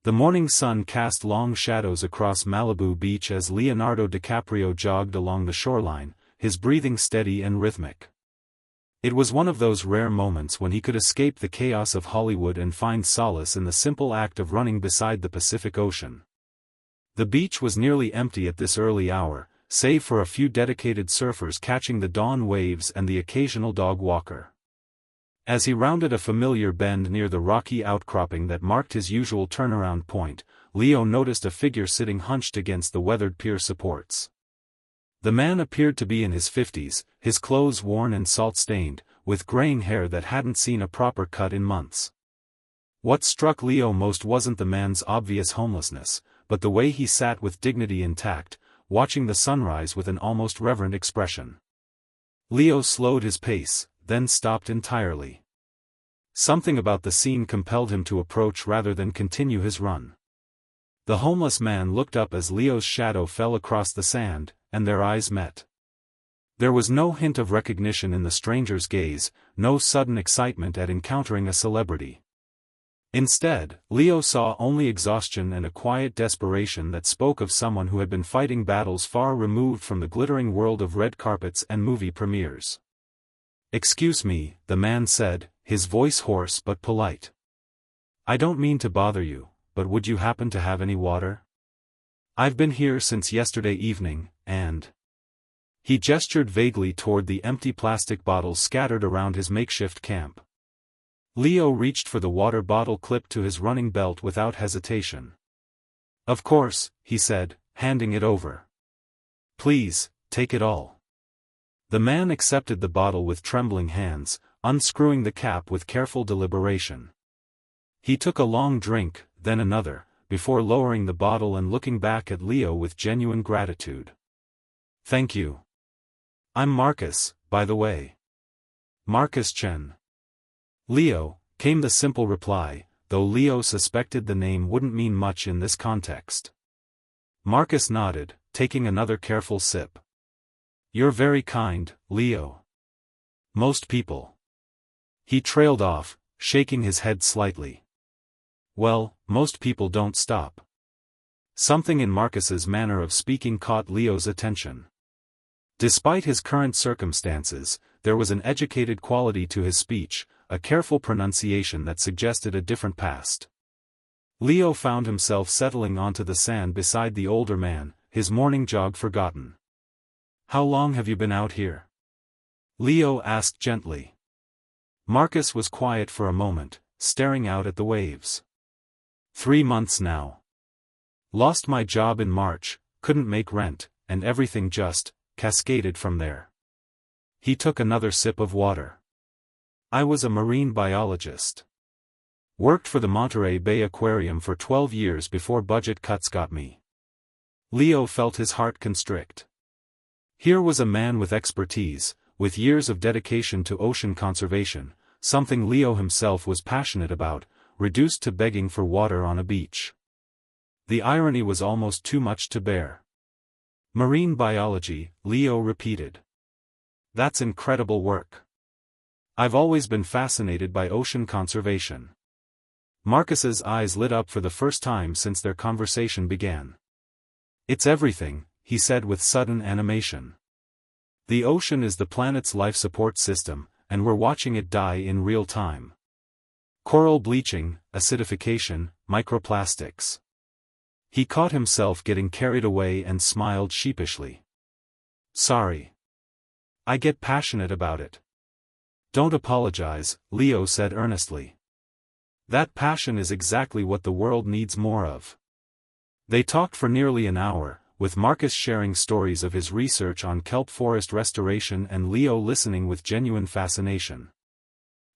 The morning sun cast long shadows across Malibu Beach as Leonardo DiCaprio jogged along the shoreline, his breathing steady and rhythmic. It was one of those rare moments when he could escape the chaos of Hollywood and find solace in the simple act of running beside the Pacific Ocean. The beach was nearly empty at this early hour, save for a few dedicated surfers catching the dawn waves and the occasional dog walker. As he rounded a familiar bend near the rocky outcropping that marked his usual turnaround point, Leo noticed a figure sitting hunched against the weathered pier supports. The man appeared to be in his 50s, his clothes worn and salt-stained, with graying hair that hadn't seen a proper cut in months. What struck Leo most wasn't the man's obvious homelessness, but the way he sat with dignity intact, watching the sunrise with an almost reverent expression. Leo slowed his pace, then stopped entirely. Something about the scene compelled him to approach rather than continue his run. The homeless man looked up as Leo's shadow fell across the sand, and their eyes met. There was no hint of recognition in the stranger's gaze, no sudden excitement at encountering a celebrity. Instead, Leo saw only exhaustion and a quiet desperation that spoke of someone who had been fighting battles far removed from the glittering world of red carpets and movie premieres. "Excuse me," the man said, his voice hoarse but polite. "I don't mean to bother you, but would you happen to have any water? I've been here since yesterday evening, and..." He gestured vaguely toward the empty plastic bottles scattered around his makeshift camp. Leo reached for the water bottle clipped to his running belt without hesitation. "Of course," he said, handing it over. "Please, take it all." The man accepted the bottle with trembling hands, unscrewing the cap with careful deliberation. He took a long drink, then another, before lowering the bottle and looking back at Leo with genuine gratitude. "Thank you. I'm Marcus, by the way. Marcus Chen." "Leo," came the simple reply, though Leo suspected the name wouldn't mean much in this context. Marcus nodded, taking another careful sip. "You're very kind, Leo. Most people..." He trailed off, shaking his head slightly. "Well, most people don't stop." Something in Marcus's manner of speaking caught Leo's attention. Despite his current circumstances, there was an educated quality to his speech, a careful pronunciation that suggested a different past. Leo found himself settling onto the sand beside the older man, his morning jog forgotten. "How long have you been out here?" Leo asked gently. Marcus was quiet for a moment, staring out at the waves. 3 months now. Lost my job in March, couldn't make rent, and everything just cascaded from there." He took another sip of water. "I was a marine biologist. Worked for the Monterey Bay Aquarium for 12 years before budget cuts got me." Leo felt his heart constrict. Here was a man with expertise, with years of dedication to ocean conservation, something Leo himself was passionate about, reduced to begging for water on a beach. The irony was almost too much to bear. "Marine biology," Leo repeated. "That's incredible work. I've always been fascinated by ocean conservation." Marcus's eyes lit up for the first time since their conversation began. "It's everything," he said with sudden animation. "The ocean is the planet's life support system, and we're watching it die in real time. Coral bleaching, acidification, microplastics." He caught himself getting carried away and smiled sheepishly. "Sorry. I get passionate about it." "Don't apologize," Leo said earnestly. "That passion is exactly what the world needs more of." They talked for nearly an hour, with Marcus sharing stories of his research on kelp forest restoration and Leo listening with genuine fascination.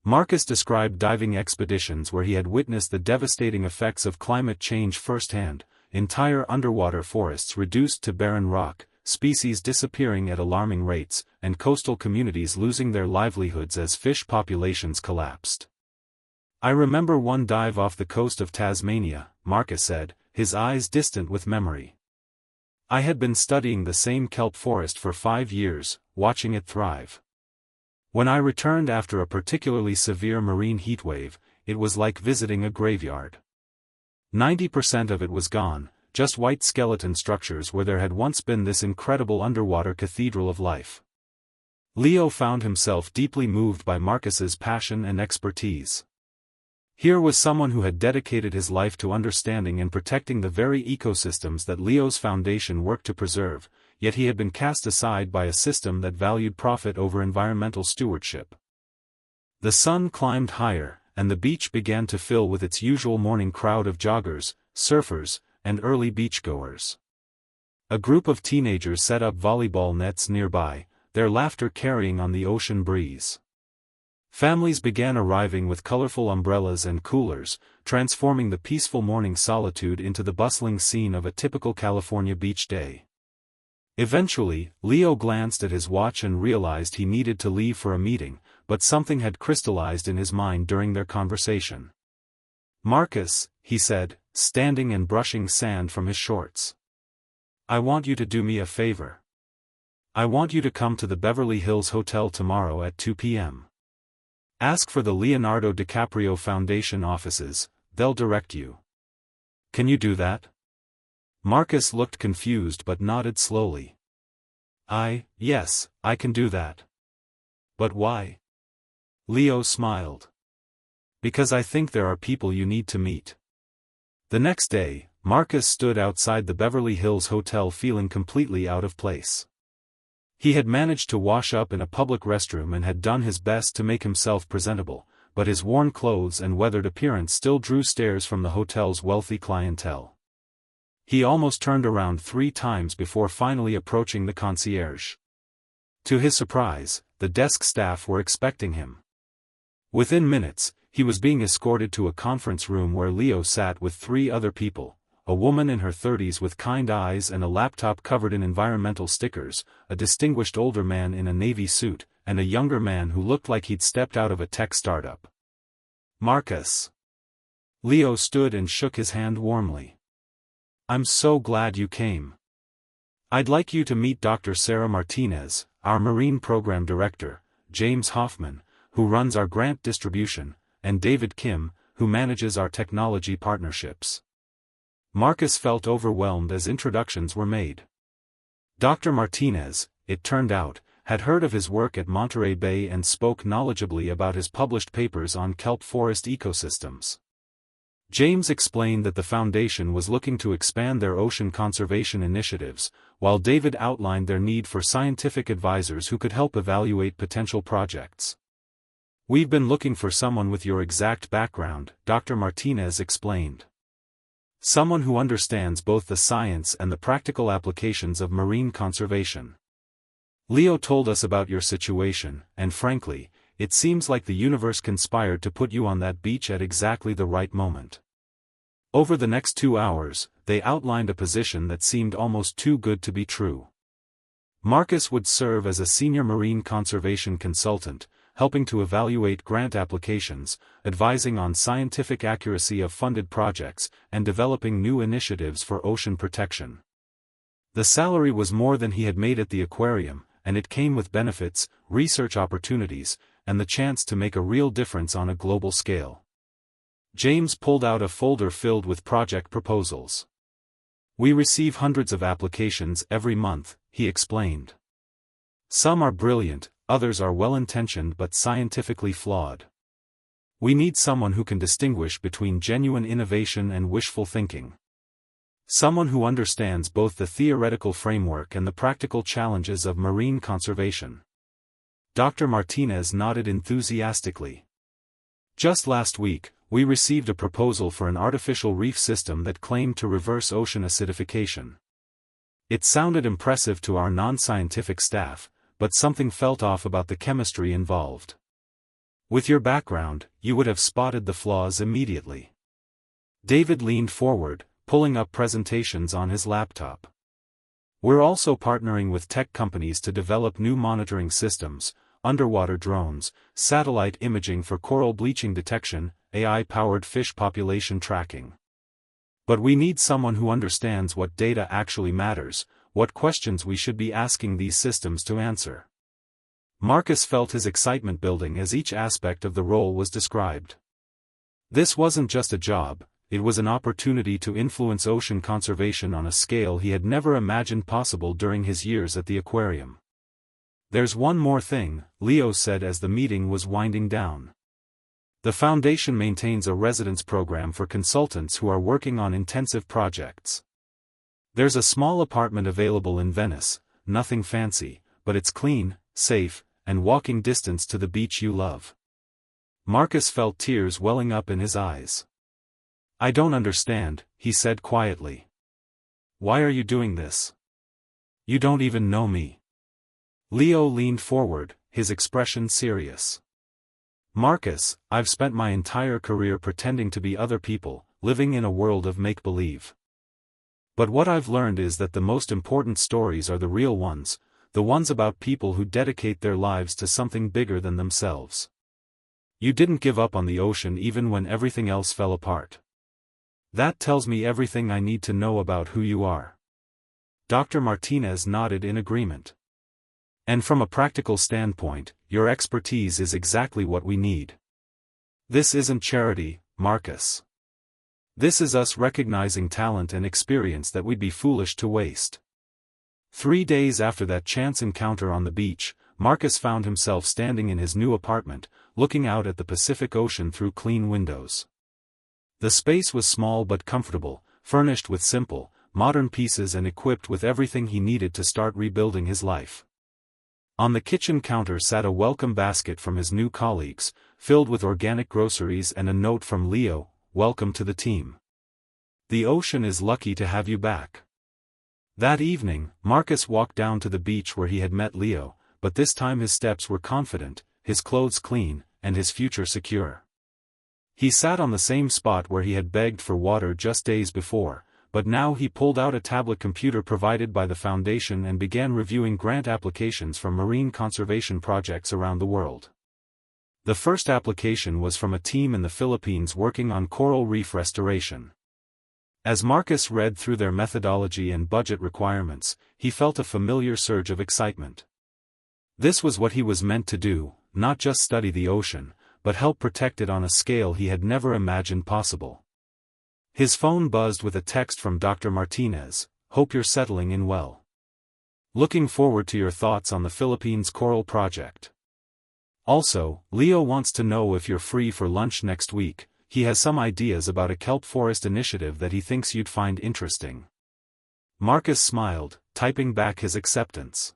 Marcus described diving expeditions where he had witnessed the devastating effects of climate change firsthand, entire underwater forests reduced to barren rock, species disappearing at alarming rates, and coastal communities losing their livelihoods as fish populations collapsed. "I remember one dive off the coast of Tasmania," Marcus said, his eyes distant with memory. "I had been studying the same kelp forest for 5 years, watching it thrive. When I returned after a particularly severe marine heatwave, it was like visiting a graveyard. 90% of it was gone, just white skeleton structures where there had once been this incredible underwater cathedral of life. Leo found himself deeply moved by Marcus's passion and expertise. Here was someone who had dedicated his life to understanding and protecting the very ecosystems that Leo's foundation worked to preserve, yet he had been cast aside by a system that valued profit over environmental stewardship. The sun climbed higher, and the beach began to fill with its usual morning crowd of joggers, surfers, and early beachgoers. A group of teenagers set up volleyball nets nearby, their laughter carrying on the ocean breeze. Families began arriving with colorful umbrellas and coolers, transforming the peaceful morning solitude into the bustling scene of a typical California beach day. Eventually, Leo glanced at his watch and realized he needed to leave for a meeting, but something had crystallized in his mind during their conversation. "Marcus," he said, standing and brushing sand from his shorts. "I want you to do me a favor. I want you to come to the Beverly Hills Hotel tomorrow at 2 p.m. Ask for the Leonardo DiCaprio Foundation offices, they'll direct you." "Can you do that?" Marcus looked confused but nodded slowly. Yes, I can do that." "But why?" Leo smiled. "Because I think there are people you need to meet." The next day, Marcus stood outside the Beverly Hills Hotel feeling completely out of place. He had managed to wash up in a public restroom and had done his best to make himself presentable, but his worn clothes and weathered appearance still drew stares from the hotel's wealthy clientele. He almost turned around 3 times before finally approaching the concierge. To his surprise, the desk staff were expecting him. Within minutes, he was being escorted to a conference room where Leo sat with 3 other people. A woman in her 30s with kind eyes and a laptop covered in environmental stickers, a distinguished older man in a navy suit, and a younger man who looked like he'd stepped out of a tech startup. "Marcus." Leo stood and shook his hand warmly. "I'm so glad you came. I'd like you to meet Dr. Sarah Martinez, our Marine Program Director, James Hoffman, who runs our grant distribution, and David Kim, who manages our technology partnerships." Marcus felt overwhelmed as introductions were made. Dr. Martinez, it turned out, had heard of his work at Monterey Bay and spoke knowledgeably about his published papers on kelp forest ecosystems. James explained that the foundation was looking to expand their ocean conservation initiatives, while David outlined their need for scientific advisors who could help evaluate potential projects. "We've been looking for someone with your exact background," Dr. Martinez explained. "Someone who understands both the science and the practical applications of marine conservation. Leo told us about your situation, and frankly, it seems like the universe conspired to put you on that beach at exactly the right moment." Over the next 2 hours, they outlined a position that seemed almost too good to be true. Marcus would serve as a senior marine conservation consultant, helping to evaluate grant applications, advising on scientific accuracy of funded projects, and developing new initiatives for ocean protection. The salary was more than he had made at the aquarium, and it came with benefits, research opportunities, and the chance to make a real difference on a global scale. James pulled out a folder filled with project proposals. "We receive hundreds of applications every month," he explained. "Some are brilliant, others are well-intentioned but scientifically flawed. We need someone who can distinguish between genuine innovation and wishful thinking. Someone who understands both the theoretical framework and the practical challenges of marine conservation." Dr. Martinez nodded enthusiastically. "Just last week, we received a proposal for an artificial reef system that claimed to reverse ocean acidification. It sounded impressive to our non-scientific staff, but something felt off about the chemistry involved. With your background, you would have spotted the flaws immediately." David leaned forward, pulling up presentations on his laptop. "We're also partnering with tech companies to develop new monitoring systems, underwater drones, satellite imaging for coral bleaching detection, AI-powered fish population tracking. But we need someone who understands what data actually matters, what questions we should be asking these systems to answer." Marcus felt his excitement building as each aspect of the role was described. This wasn't just a job, it was an opportunity to influence ocean conservation on a scale he had never imagined possible during his years at the aquarium. "There's one more thing," Leo said as the meeting was winding down. "The foundation maintains a residence program for consultants who are working on intensive projects. There's a small apartment available in Venice, nothing fancy, but it's clean, safe, and walking distance to the beach you love." Marcus felt tears welling up in his eyes. "I don't understand," he said quietly. "Why are you doing this? You don't even know me." Leo leaned forward, his expression serious. "Marcus, I've spent my entire career pretending to be other people, living in a world of make-believe. But what I've learned is that the most important stories are the real ones, the ones about people who dedicate their lives to something bigger than themselves. You didn't give up on the ocean even when everything else fell apart. That tells me everything I need to know about who you are." Dr. Martinez nodded in agreement. "And from a practical standpoint, your expertise is exactly what we need. This isn't charity, Marcus. This is us recognizing talent and experience that we'd be foolish to waste." 3 days after that chance encounter on the beach, Marcus found himself standing in his new apartment, looking out at the Pacific Ocean through clean windows. The space was small but comfortable, furnished with simple, modern pieces and equipped with everything he needed to start rebuilding his life. On the kitchen counter sat a welcome basket from his new colleagues, filled with organic groceries and a note from Leo, "Welcome to the team. The ocean is lucky to have you back." That evening, Marcus walked down to the beach where he had met Leo, but this time his steps were confident, his clothes clean, and his future secure. He sat on the same spot where he had begged for water just days before, but now he pulled out a tablet computer provided by the foundation and began reviewing grant applications from marine conservation projects around the world. The first application was from a team in the Philippines working on coral reef restoration. As Marcus read through their methodology and budget requirements, he felt a familiar surge of excitement. This was what he was meant to do, not just study the ocean, but help protect it on a scale he had never imagined possible. His phone buzzed with a text from Dr. Martinez, "Hope you're settling in well. Looking forward to your thoughts on the Philippines Coral Project. Also, Leo wants to know if you're free for lunch next week. He has some ideas about a kelp forest initiative that he thinks you'd find interesting." Marcus smiled, typing back his acceptance.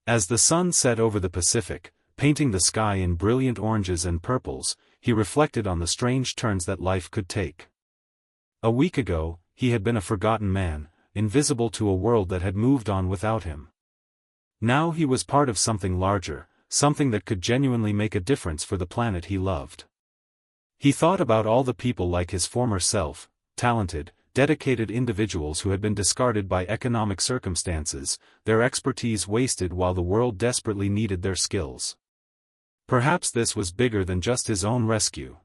As the sun set over the Pacific, painting the sky in brilliant oranges and purples, he reflected on the strange turns that life could take. A week ago, he had been a forgotten man, invisible to a world that had moved on without him. Now he was part of something larger, something that could genuinely make a difference for the planet he loved. He thought about all the people like his former self, talented, dedicated individuals who had been discarded by economic circumstances, their expertise wasted while the world desperately needed their skills. Perhaps this was bigger than just his own rescue.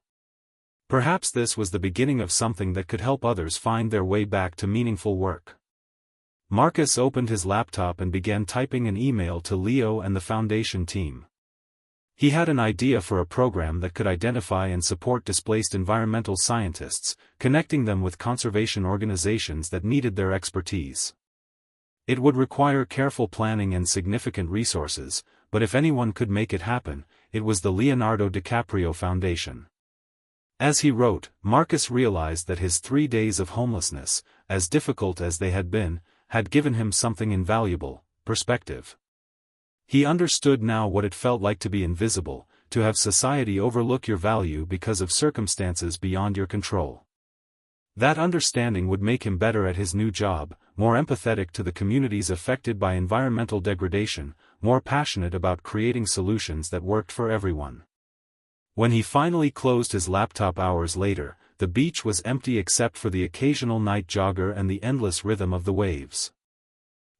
Perhaps this was the beginning of something that could help others find their way back to meaningful work. Marcus opened his laptop and began typing an email to Leo and the foundation team. He had an idea for a program that could identify and support displaced environmental scientists, connecting them with conservation organizations that needed their expertise. It would require careful planning and significant resources, but if anyone could make it happen, it was the Leonardo DiCaprio Foundation. As he wrote, Marcus realized that his 3 days of homelessness, as difficult as they had been, had given him something invaluable: perspective. He understood now what it felt like to be invisible, to have society overlook your value because of circumstances beyond your control. That understanding would make him better at his new job, more empathetic to the communities affected by environmental degradation, more passionate about creating solutions that worked for everyone. When he finally closed his laptop hours later, the beach was empty except for the occasional night jogger and the endless rhythm of the waves.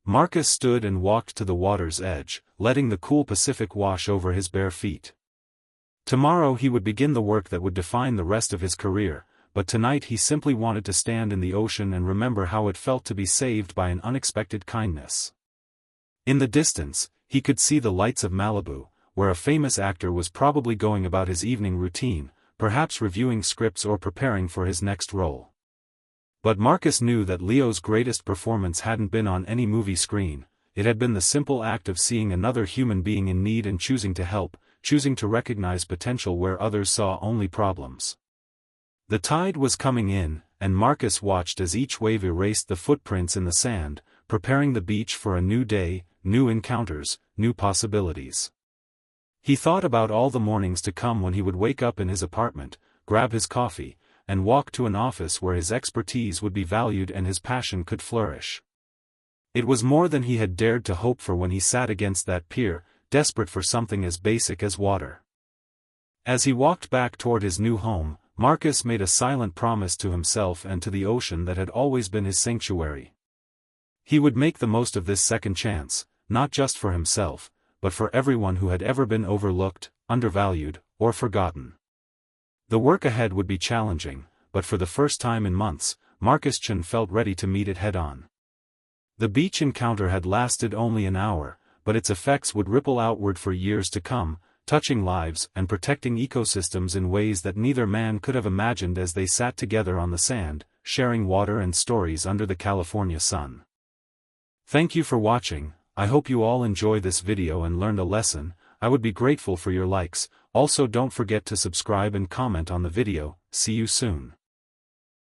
Marcus stood and walked to the water's edge, letting the cool Pacific wash over his bare feet. Tomorrow he would begin the work that would define the rest of his career, but tonight he simply wanted to stand in the ocean and remember how it felt to be saved by an unexpected kindness. In the distance, he could see the lights of Malibu, where a famous actor was probably going about his evening routine, perhaps reviewing scripts or preparing for his next role. But Marcus knew that Leo's greatest performance hadn't been on any movie screen. It had been the simple act of seeing another human being in need and choosing to help, choosing to recognize potential where others saw only problems. The tide was coming in, and Marcus watched as each wave erased the footprints in the sand, preparing the beach for a new day, new encounters, new possibilities. He thought about all the mornings to come when he would wake up in his apartment, grab his coffee, and walk to an office where his expertise would be valued and his passion could flourish. It was more than he had dared to hope for when he sat against that pier, desperate for something as basic as water. As he walked back toward his new home, Marcus made a silent promise to himself and to the ocean that had always been his sanctuary. He would make the most of this second chance, not just for himself, but for everyone who had ever been overlooked, undervalued, or forgotten. The work ahead would be challenging, but for the first time in months, Marcus Chen felt ready to meet it head-on. The beach encounter had lasted only an hour, but its effects would ripple outward for years to come, touching lives and protecting ecosystems in ways that neither man could have imagined as they sat together on the sand, sharing water and stories under the California sun. Thank you for watching. I hope you all enjoy this video and learned a lesson. I would be grateful for your likes. Also don't forget to subscribe and comment on the video. See you soon.